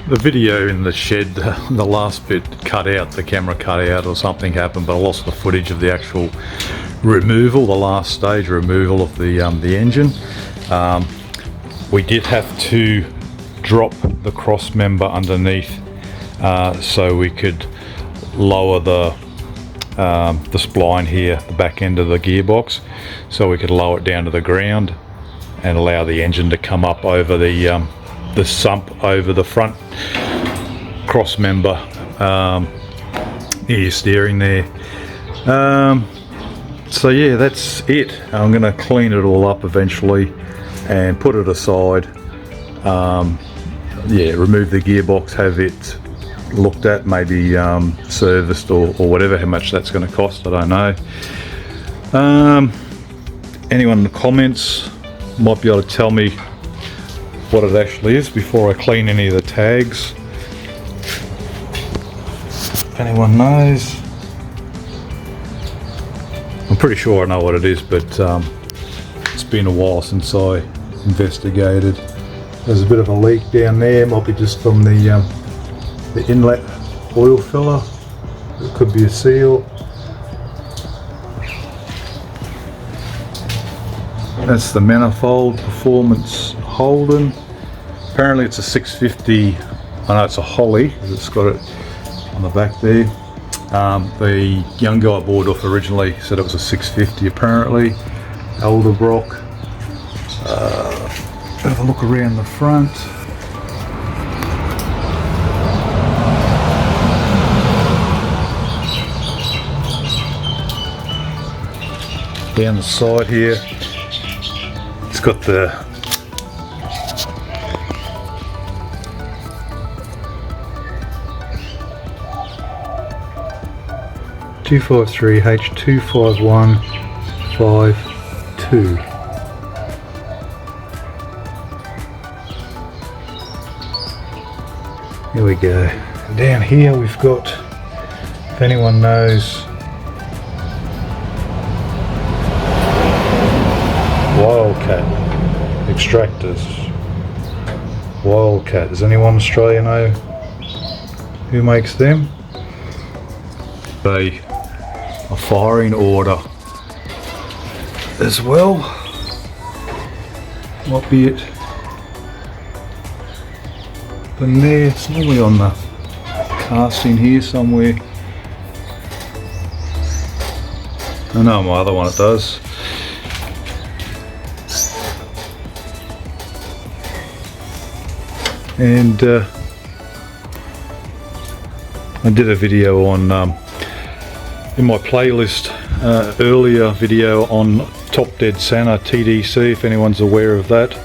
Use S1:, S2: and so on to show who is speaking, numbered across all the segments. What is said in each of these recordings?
S1: The video in the shed, the last bit cut out, the camera cut out or something happened, but I lost the footage of the actual removal, the last stage removal of the engine. We did have to drop the cross member underneath so we could lower the spline here, the back end of the gearbox, so we could lower it down to the ground and allow the engine to come up over the sump over the front cross member near your steering there. So yeah, that's it. I'm going to clean it all up eventually and put it aside. Yeah, remove the gearbox, have it looked at, maybe serviced or whatever. How much that's going to cost, I don't know. Anyone in the comments might be able to tell me what it actually is before I clean any of the tags. If anyone knows. I'm pretty sure I know what it is, but it's been a while since I investigated. There's a bit of a leak down there, might be just from the inlet oil filler. It could be a seal. That's the manifold, Performance Holden. Apparently it's a 650, I know it's a Holly, because it's got it on the back there. The young guy I bought off originally said it was a 650 apparently. Elderbrock. Have a look around the front. Down the side here, it's got the H253H25152. Here we go. And down here we've got, if anyone knows, Wildcat extractors. Wildcat. Does anyone in Australia know who makes them? A firing order as well. Might be it. But there, it's normally on the casting here somewhere. I know my other one it does. And I did a video on in my playlist earlier video on Top Dead Center TDC, if anyone's aware of that.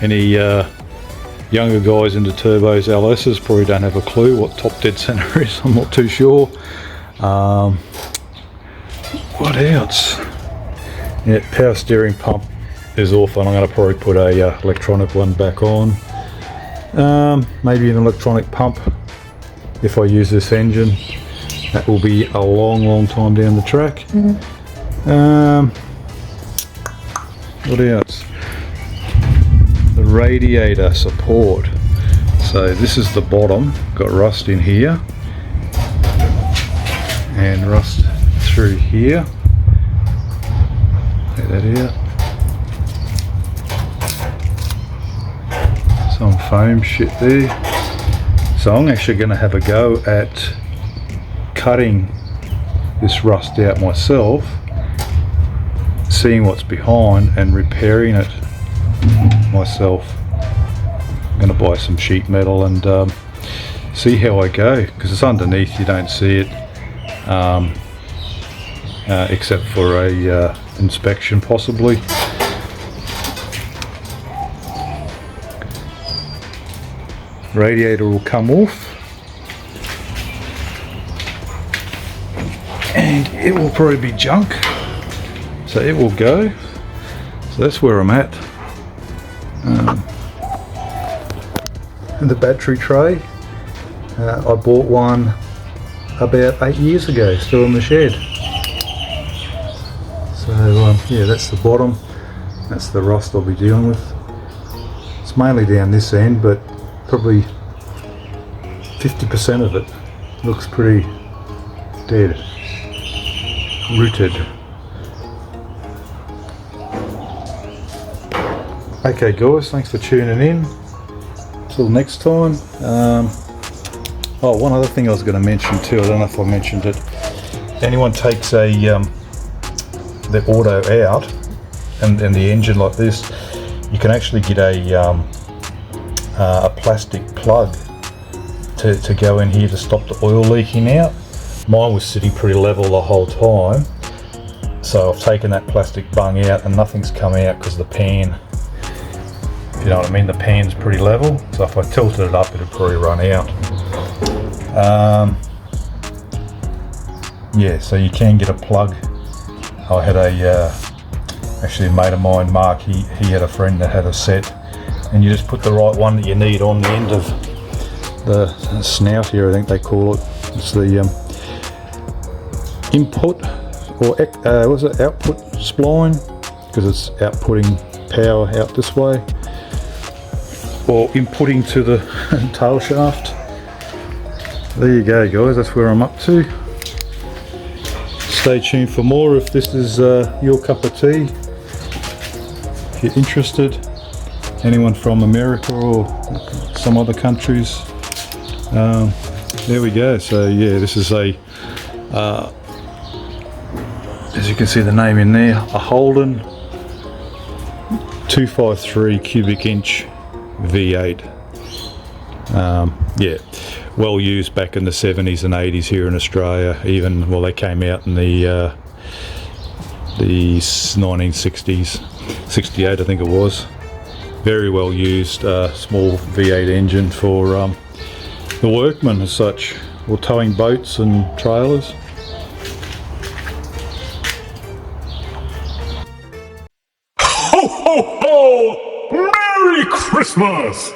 S1: Any younger guys into turbos LSs probably don't have a clue what Top Dead Center is. I'm not too sure. What else? Yeah, power steering pump is off, and I'm going to probably put a electronic one back on. Maybe an electronic pump if I use this engine. That will be a long time down the track. What else? The radiator support. So this is the bottom, got rust in here and rust through here. Take that out. Some foam shit there. So I'm actually going to have a go at cutting this rust out myself, seeing what's behind and repairing it myself. I'm going to buy some sheet metal and see how I go, because it's underneath, you don't see it except for a inspection possibly. Radiator will come off and it will probably be junk, so it will go. So that's where I'm at. And the battery tray, I bought one about 8 years ago, still in the shed. So yeah, that's the bottom, that's the rust I'll be dealing with. It's mainly down this end, but probably 50% of it looks pretty dead, rooted. Okay guys, thanks for tuning in. Till next time. Oh, one other thing I was going to mention too, I don't know if I mentioned it. Anyone takes a the auto out and the engine like this, you can actually get a plastic plug to go in here to stop the oil leaking out. Mine was sitting pretty level the whole time, so I've taken that plastic bung out and nothing's come out because the pan, if you know what I mean, the pan's pretty level, so if I tilted it up it'd probably run out. Yeah, so you can get a plug. I had actually a mate of mine, Mark, he had a friend that had a set, and you just put the right one that you need on the end of the snout here, I think they call it. It's the input, or was it output spline, because it's outputting power out this way, or inputting to the tail shaft. There you go guys, that's where I'm up to. Stay tuned for more if this is your cup of tea. If you're interested, anyone from America or some other countries, there we go. So yeah, this is a as you can see the name in there, a Holden 253 cubic inch V8. Yeah, well used back in the 70s and 80s here in Australia. Even, well, they came out in the 1960s, 68 I think it was. Very well used, small V8 engine for the workmen as such, or towing boats and trailers.
S2: Ho ho ho! Merry Christmas!